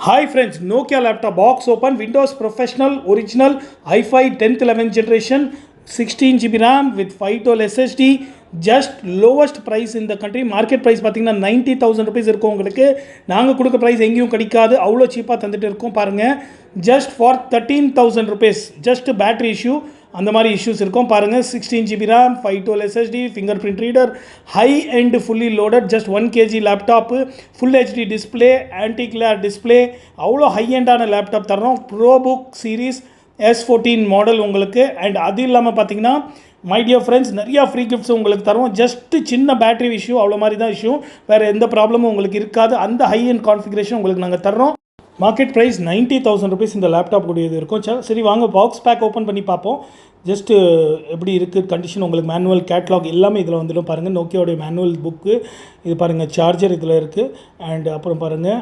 Hi friends, Nokia laptop box open, Windows Professional Original i5 10th 11th generation, 16 GB RAM with 512 SSD, just lowest price in the country. Market price பார்த்தீங்கன்னா 90,000 rupees இருக்கும் உங்களுக்கு. நாங்கள் கொடுக்க price எங்கேயும் கிடைக்காது, அவ்வளோ சீப்பாக தந்துட்டு இருக்கோம் பாருங்கள். just for 13,000 rupees, just battery issue அந்த மாதிரி இஷ்யூஸ் இருக்கும் பாருங்கள். 16 GB RAM, 512 SSD, finger print reader, high and fully loaded, just 1 kg laptop, full HD display, anti Clare display, அவ்வளோ ஹை எண்டான லேப்டாப் தரோம். Bro book series S14 model உங்களுக்கு. And அது இல்லாமல் பார்த்தீங்கன்னா மை டியர் ஃப்ரெண்ட்ஸ் நிறையா free gifts உங்களுக்கு தரோம். Just சின்ன பேட்டரி இஷ்யூ, அவ்வளோ மாதிரி தான் இஷ்யூ, வேறு எந்த ப்ராப்ளமும் உங்களுக்கு இருக்காது. அந்த ஹை அண்ட் கான்ஃபிகரேஷன் உங்களுக்கு நாங்கள் தர்றோம். மார்க்கெட் ப்ரைஸ் 90,000 rupees இந்த லேப்டாப் கூடியது இருக்கும். சரி வாங்க பாக்ஸ் பேக் ஓப்பன் பண்ணி பார்ப்போம். ஜஸ்ட்டு எப்படி இருக்குது கண்டிஷன், உங்களுக்கு மேனுவல் கேட்லாக் எல்லாமே இதில் வந்துடும் பாருங்கள். நோக்கியோடைய மேனுவல் புக்கு இது பாருங்கள், சார்ஜர் இதில் இருக்குது. அண்ட் அப்புறம் பாருங்கள்